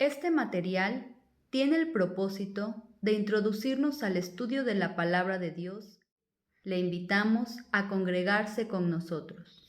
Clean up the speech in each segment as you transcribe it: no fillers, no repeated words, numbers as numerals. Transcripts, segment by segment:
Este material tiene el propósito de introducirnos al estudio de la palabra de Dios. Le invitamos a congregarse con nosotros.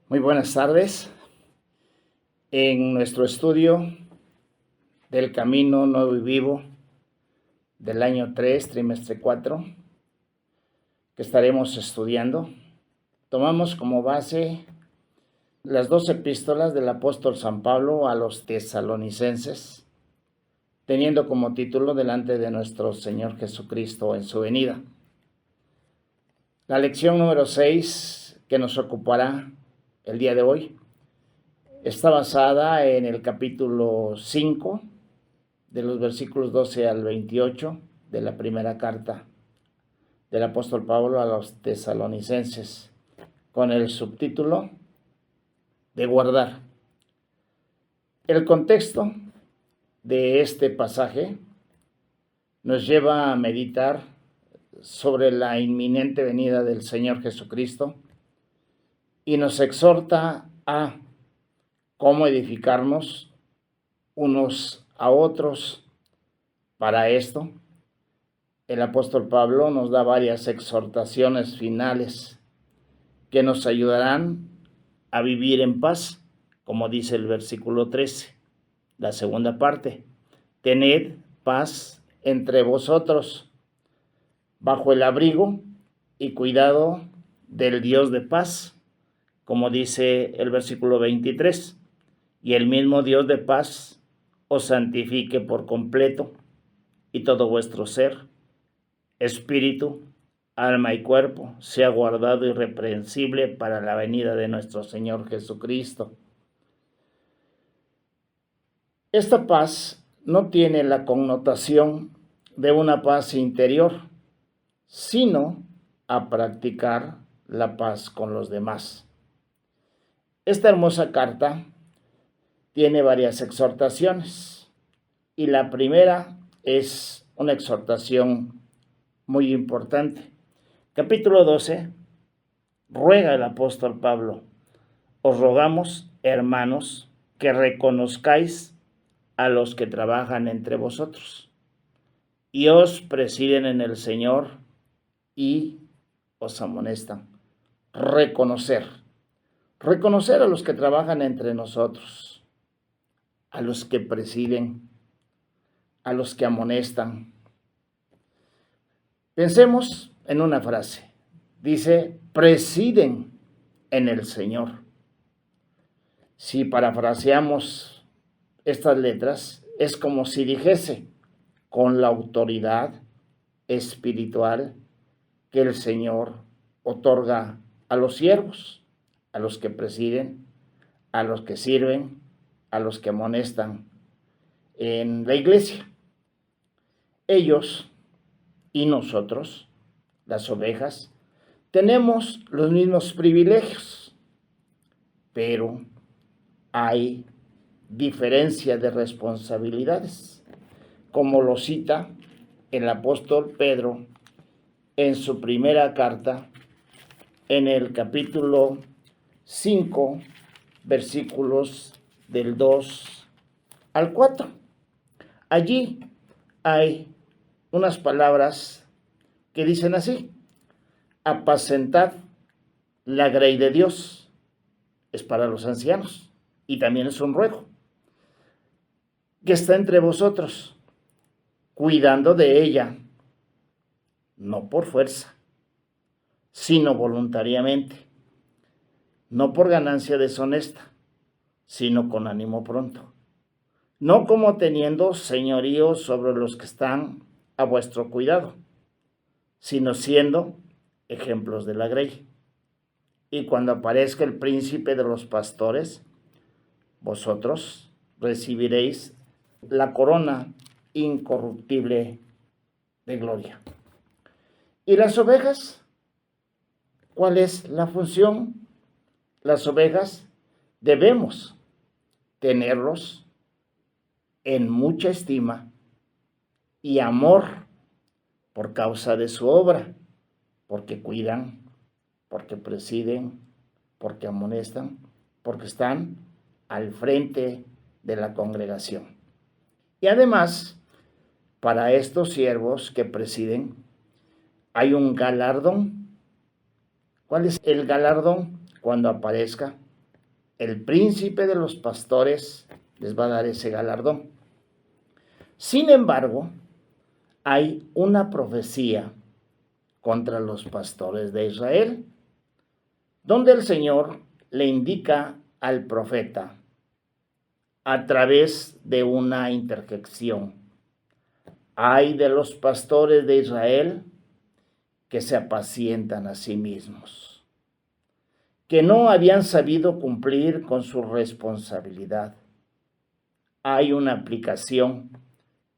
Muy buenas tardes. En nuestro estudio del Camino Nuevo y Vivo del año 3, trimestre 4, que estaremos estudiando, tomamos como base las dos epístolas del apóstol San Pablo a los tesalonicenses, teniendo como título delante de nuestro Señor Jesucristo en su venida. La lección número 6 que nos ocupará el día de hoy está basada en el capítulo 5, de los versículos 12 al 28 de la primera carta del apóstol Pablo a los tesalonicenses, con el subtítulo de guardar. El contexto de este pasaje nos lleva a meditar sobre la inminente venida del Señor Jesucristo y nos exhorta a cómo edificarnos unos a otros. Para esto, el apóstol Pablo nos da varias exhortaciones finales que nos ayudarán a vivir en paz, como dice el versículo 13, la segunda parte. Tened paz entre vosotros, bajo el abrigo y cuidado del Dios de paz, como dice el versículo 23. Y el mismo Dios de paz os santifique por completo, y todo vuestro ser, espíritu, alma y cuerpo, sea guardado irreprensible para la venida de nuestro Señor Jesucristo. Esta paz no tiene la connotación de una paz interior, sino a practicar la paz con los demás. Esta hermosa carta tiene varias exhortaciones, y la primera es una exhortación muy importante. Capítulo 12, ruega el apóstol Pablo: os rogamos, hermanos, que reconozcáis a los que trabajan entre vosotros y os presiden en el Señor y os amonestan. Reconocer a los que trabajan entre nosotros, a los que presiden, a los que amonestan. Pensemos en una frase. Dice, presiden en el Señor. Si parafraseamos estas letras, es como si dijese, con la autoridad espiritual que el Señor otorga a los siervos, a los que presiden, a los que sirven, a los que amonestan en la iglesia. Ellos y nosotros, las ovejas, tenemos los mismos privilegios, pero hay diferencia de responsabilidades, como lo cita el apóstol Pedro en su primera carta, en el capítulo 5, versículos del 2 al 4. Allí hay unas palabras que dicen así: apacentad la grey de Dios. Es para los ancianos y también es un ruego que está entre vosotros, cuidando de ella, no por fuerza, sino voluntariamente, no por ganancia deshonesta, sino con ánimo pronto, no como teniendo señorío sobre los que están a vuestro cuidado, sino siendo ejemplos de la grey. Y cuando aparezca el príncipe de los pastores, vosotros recibiréis la corona incorruptible de gloria. ¿Y las ovejas? ¿Cuál es la función? Las ovejas debemos tenerlos en mucha estima y amor por causa de su obra, porque cuidan, porque presiden, porque amonestan, porque están al frente de la congregación. Y además, para estos siervos que presiden, hay un galardón. ¿Cuál es el galardón? Cuando aparezca el príncipe de los pastores, les va a dar ese galardón. Sin embargo, hay una profecía contra los pastores de Israel, donde el Señor le indica al profeta a través de una interjección: ay de los pastores de Israel que se apacientan a sí mismos, que no habían sabido cumplir con su responsabilidad. Hay una aplicación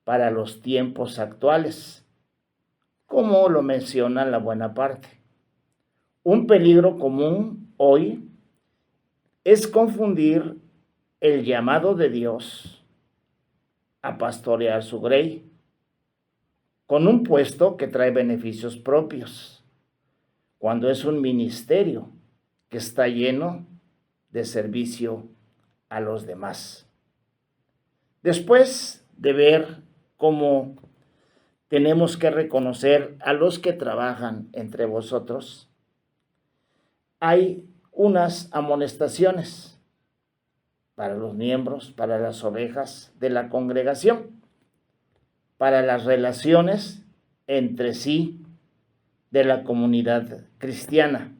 para los tiempos actuales, como lo menciona la buena parte. Un peligro común hoy es confundir el llamado de Dios a pastorear su grey con un puesto que trae beneficios propios, cuando es un ministerio que está lleno de servicio a los demás. Después de ver cómo tenemos que reconocer a los que trabajan entre vosotros, hay unas amonestaciones para los miembros, para las ovejas de la congregación, para las relaciones entre sí de la comunidad cristiana,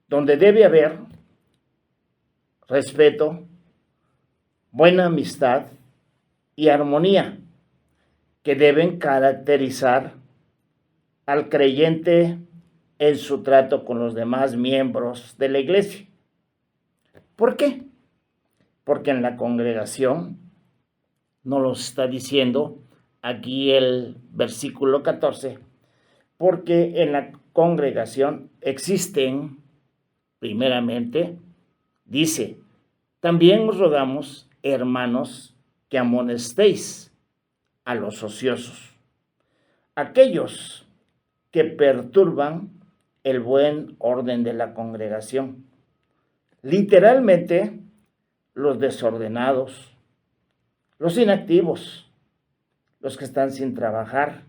donde debe haber respeto, buena amistad y armonía, que deben caracterizar al creyente en su trato con los demás miembros de la iglesia. ¿Por qué? Porque en la congregación, nos lo está diciendo aquí el versículo 14, porque en la congregación existen, primeramente, dice, también os rogamos, hermanos, que amonestéis a los ociosos, aquellos que perturban el buen orden de la congregación. Literalmente, los desordenados, los inactivos, los que están sin trabajar.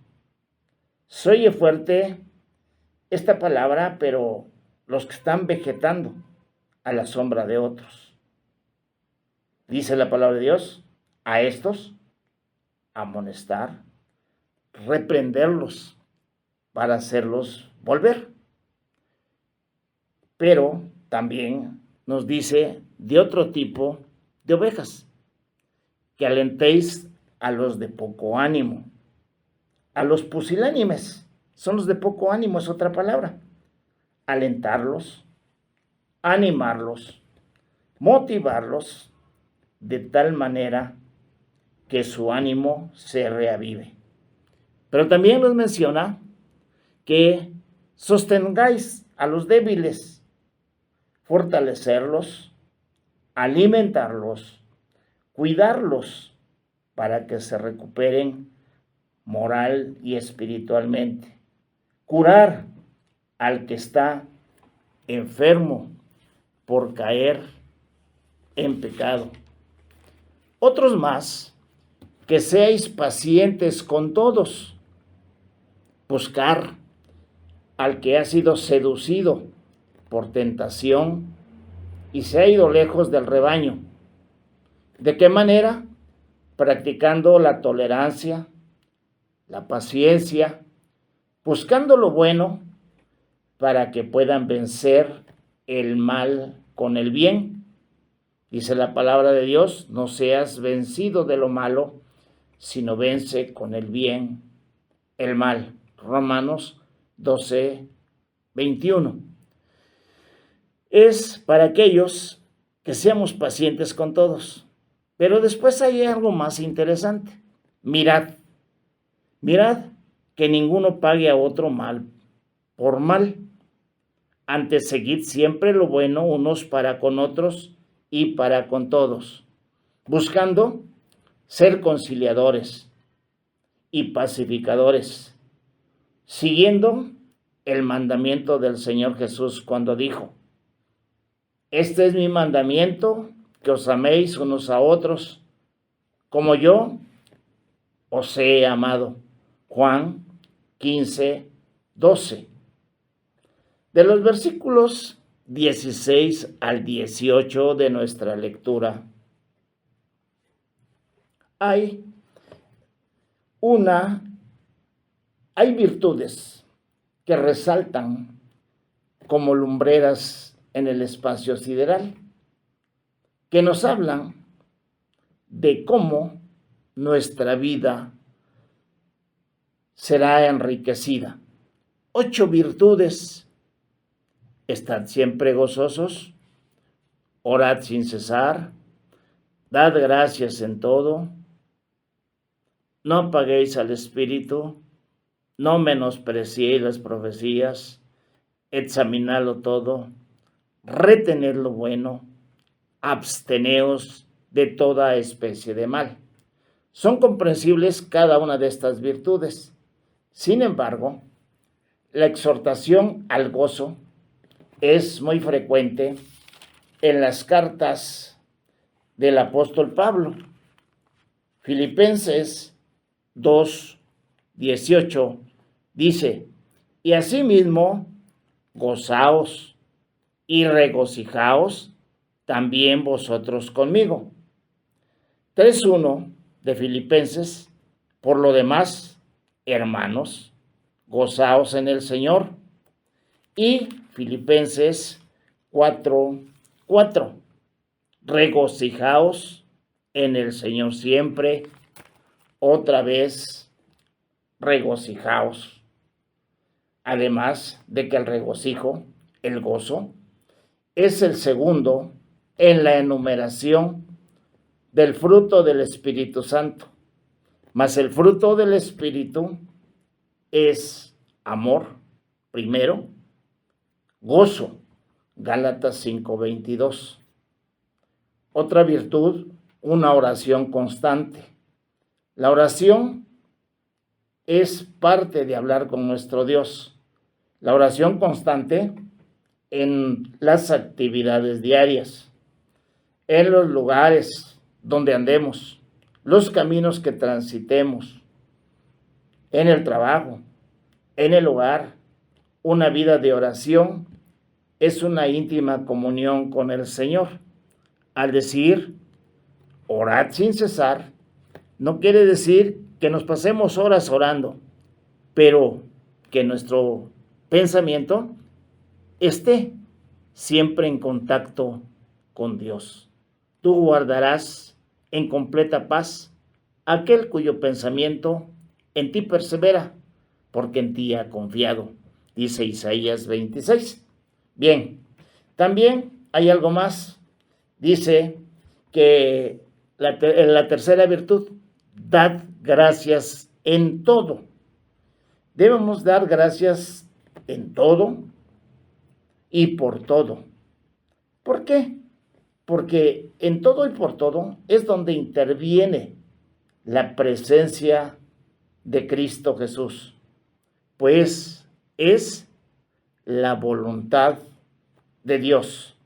Se oye fuerte esta palabra, pero los que están vegetando a la sombra de otros. Dice la palabra de Dios, a estos amonestar, reprenderlos para hacerlos volver. Pero también nos dice de otro tipo de ovejas, que alentéis a los de poco ánimo, a los pusilánimes, son los de poco ánimo, es otra palabra. Alentarlos, animarlos, motivarlos de tal manera que su ánimo se reavive. Pero también nos menciona que sostengáis a los débiles, fortalecerlos, alimentarlos, cuidarlos para que se recuperen moral y espiritualmente, curar al que está enfermo por caer en pecado. Otros más, que seáis pacientes con todos, buscar al que ha sido seducido por tentación y se ha ido lejos del rebaño. ¿De qué manera? Practicando la tolerancia, la paciencia, buscando lo bueno para que puedan vencer el mal con el bien. Dice la palabra de Dios, no seas vencido de lo malo, sino vence con el bien el mal. Romanos 12, 21. Es para aquellos que seamos pacientes con todos. Pero después hay algo más interesante. Mirad que ninguno pague a otro mal por mal. Antes, seguid siempre lo bueno unos para con otros y para con todos, buscando ser conciliadores y pacificadores, siguiendo el mandamiento del Señor Jesús cuando dijo: este es mi mandamiento, que os améis unos a otros, como yo os he amado. Juan 15:12. De los versículos 16 al 18 de nuestra lectura, hay virtudes que resaltan como lumbreras en el espacio sideral, que nos hablan de cómo nuestra vida será enriquecida. 8 virtudes. Estad siempre gozosos, orad sin cesar, dad gracias en todo, no apaguéis al espíritu, no menospreciéis las profecías, examinadlo todo, retened lo bueno, absteneos de toda especie de mal. Son comprensibles cada una de estas virtudes. Sin embargo, la exhortación al gozo es muy frecuente en las cartas del apóstol Pablo. Filipenses 2:18 dice: y asimismo gozaos y regocijaos también vosotros conmigo. 3:1 de Filipenses: por lo demás, hermanos, gozaos en el Señor. Y Filipenses 4:4: regocijaos en el Señor siempre. Otra vez, regocijaos. Además de que el regocijo, el gozo, es el segundo en la enumeración del fruto del Espíritu Santo. Mas el fruto del Espíritu es amor, primero, gozo, Gálatas 5:22. Otra virtud, una oración constante. La oración es parte de hablar con nuestro Dios. La oración constante en las actividades diarias, en los lugares donde andemos, los caminos que transitemos, en el trabajo, en el hogar. Una vida de oración es una íntima comunión con el Señor. Al decir orad sin cesar, no quiere decir que nos pasemos horas orando, pero que nuestro pensamiento esté siempre en contacto con Dios. Tú guardarás en completa paz aquel cuyo pensamiento en ti persevera, porque en ti ha confiado, dice Isaías 26. Bien, también hay algo más. Dice que la tercera virtud: dad gracias en todo. Debemos dar gracias en todo y por todo. ¿Por qué? Porque en todo y por todo es donde interviene la presencia de Cristo Jesús, pues es la voluntad de Dios.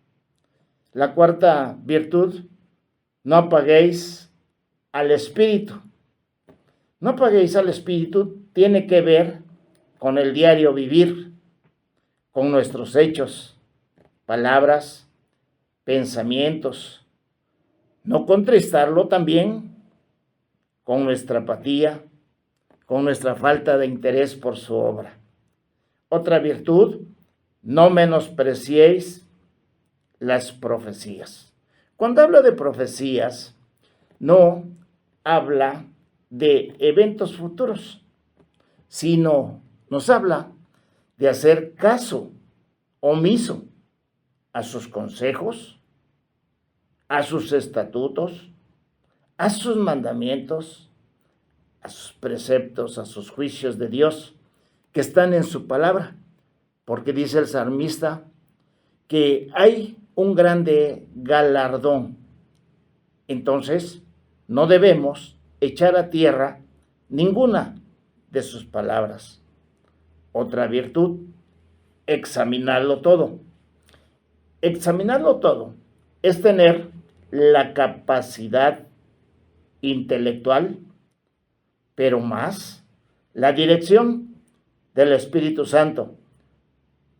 La cuarta virtud: no apaguéis al espíritu. No apaguéis al espíritu tiene que ver con el diario vivir, con nuestros hechos, palabras, pensamientos. No contristarlo también con nuestra apatía, con nuestra falta de interés por su obra. Otra virtud: no menospreciéis las profecías. Cuando habla de profecías, no habla de eventos futuros, sino nos habla de hacer caso omiso a sus consejos, a sus estatutos, a sus mandamientos, a sus preceptos, a sus juicios de Dios que están en su palabra, porque dice el salmista que hay un grande galardón. Entonces, no debemos echar a tierra ninguna de sus palabras. Otra virtud, examinarlo todo. Examinarlo todo es tener la capacidad intelectual, pero más la dirección del Espíritu Santo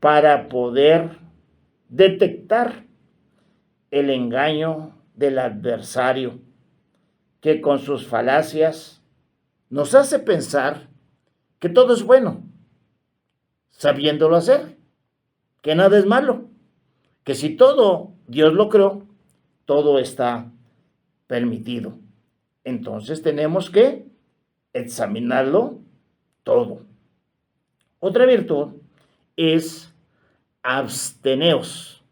para poder detectar el engaño del adversario, que con sus falacias nos hace pensar que todo es bueno, sabiéndolo hacer, que nada es malo, que si todo Dios lo creó, todo está permitido. Entonces tenemos que examinarlo todo. Otra virtud es absteneos.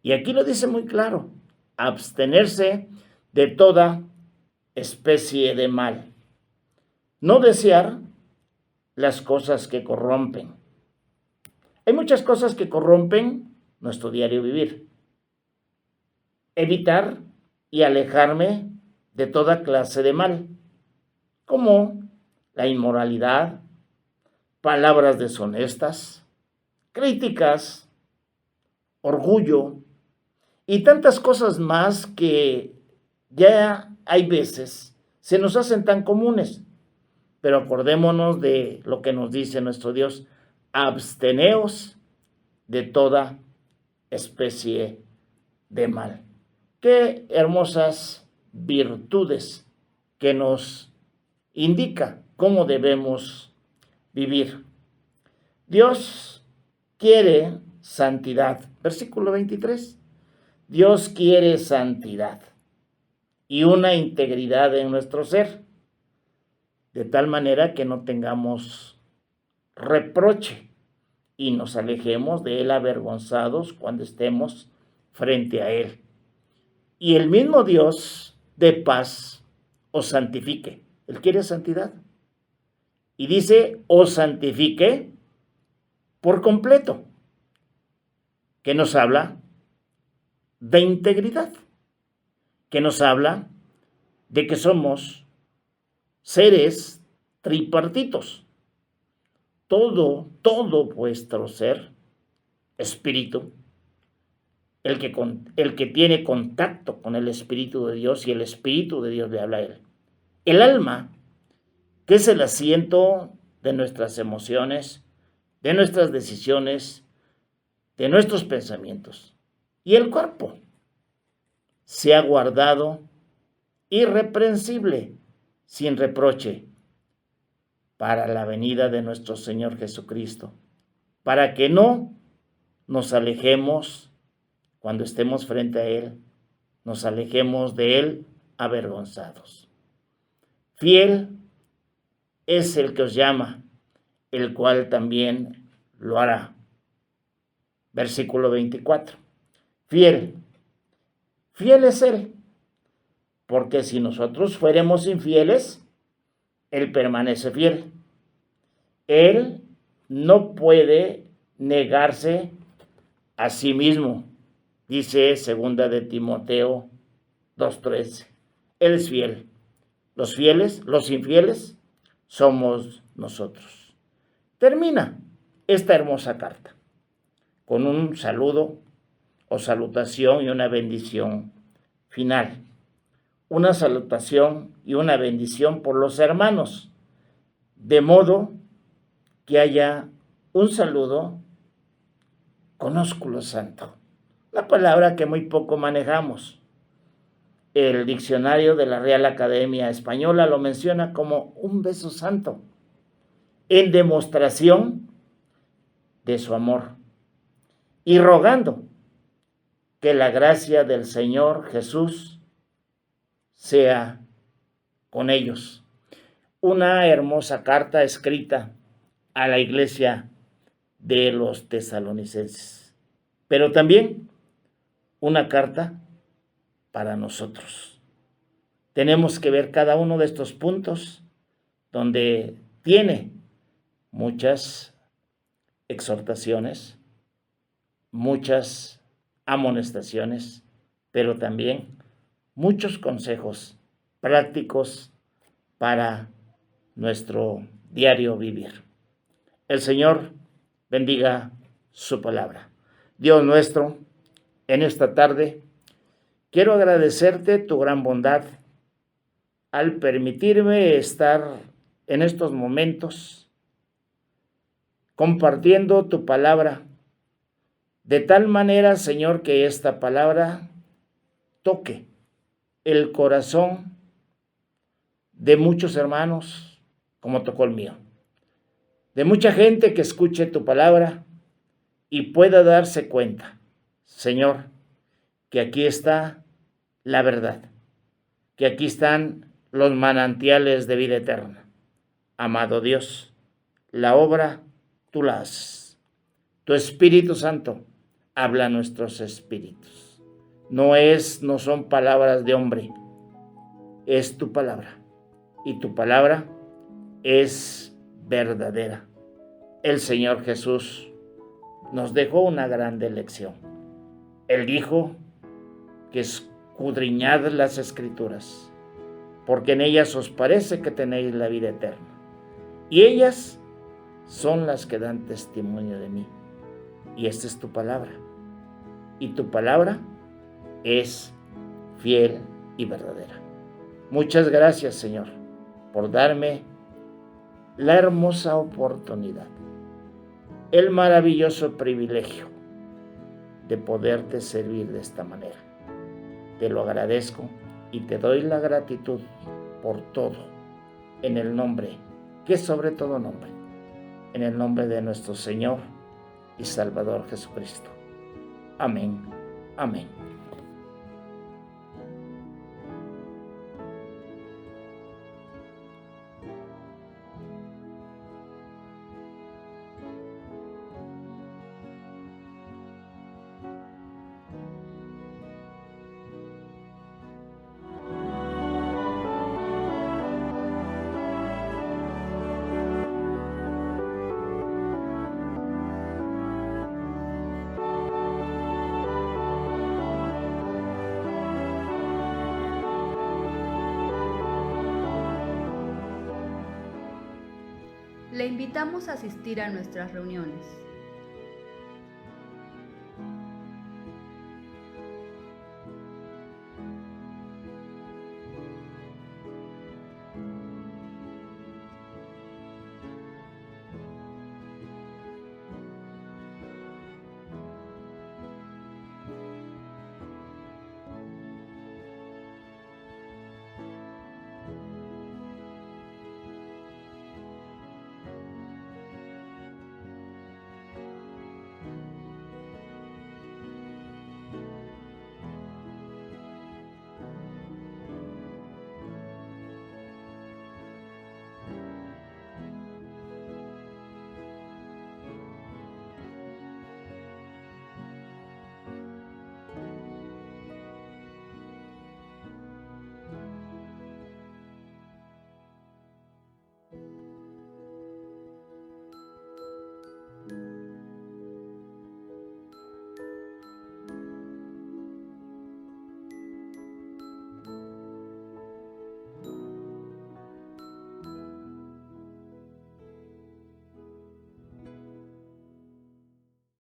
Y aquí lo dice muy claro, abstenerse de toda especie de mal. No desear las cosas que corrompen. Hay muchas cosas que corrompen nuestro diario vivir. Evitar y alejarme de toda clase de mal, como la inmoralidad, palabras deshonestas, críticas, orgullo y tantas cosas más que ya hay veces se nos hacen tan comunes. Pero acordémonos de lo que nos dice nuestro Dios: absteneos de toda especie de mal. Qué hermosas virtudes que nos indica cómo debemos vivir. Dios quiere santidad. Versículo 23. Dios quiere santidad y una integridad en nuestro ser, de tal manera que no tengamos reproche y nos alejemos de Él avergonzados cuando estemos frente a Él. Y el mismo Dios de paz os santifique. Él quiere santidad. Y dice, os santifique por completo, que nos habla de integridad, que nos habla de que somos seres tripartitos. Todo vuestro ser, espíritu, el que tiene contacto con el Espíritu de Dios, y el Espíritu de Dios le habla a él. El alma, que es el asiento de nuestras emociones, de nuestras decisiones, de nuestros pensamientos. Y el cuerpo se ha guardado irreprensible, sin reproche, para la venida de nuestro Señor Jesucristo, para que no nos alejemos cuando estemos frente a Él, nos alejemos de Él avergonzados. Fiel es el que os llama, el cual también lo hará. Versículo 24. Fiel es Él, porque si nosotros fuéramos infieles, Él permanece fiel. Él no puede negarse a sí mismo, dice 2 de Timoteo 2:13. Él es fiel. Los infieles, somos nosotros. Termina esta hermosa carta con un saludo o salutación y una bendición final. Una salutación y una bendición por los hermanos, de modo que haya un saludo con ósculo santo, una palabra que muy poco manejamos. El diccionario de la Real Academia Española lo menciona como un beso santo, en demostración de su amor, y rogando que la gracia del Señor Jesús sea con ellos. Una hermosa carta escrita a la iglesia de los tesalonicenses, pero también una carta para nosotros. Tenemos que ver cada uno de estos puntos donde tiene muchas exhortaciones, muchas amonestaciones, pero también muchos consejos prácticos para nuestro diario vivir. El Señor bendiga su palabra. Dios nuestro, en esta tarde quiero agradecerte tu gran bondad al permitirme estar en estos momentos compartiendo tu palabra, de tal manera, Señor, que esta palabra toque el corazón de muchos hermanos, como tocó el mío, de mucha gente que escuche tu palabra y pueda darse cuenta, Señor, que aquí está la verdad, que aquí están los manantiales de vida eterna. Amado Dios, la obra tú la haces. Tu Espíritu Santo habla a nuestros espíritus. No son palabras de hombre, es tu palabra. Y tu palabra es verdadera. El Señor Jesús nos dejó una grande lección. Él dijo que escudriñad las Escrituras, porque en ellas os parece que tenéis la vida eterna. Y ellas son las que dan testimonio de mí. Y esta es tu palabra. Y tu palabra es fiel y verdadera. Muchas gracias, Señor, por darme la hermosa oportunidad, el maravilloso privilegio de poderte servir de esta manera. Te lo agradezco y te doy la gratitud por todo, en el nombre, que es sobre todo nombre, en el nombre de nuestro Señor y Salvador Jesucristo. Amén. Amén. Le invitamos a asistir a nuestras reuniones.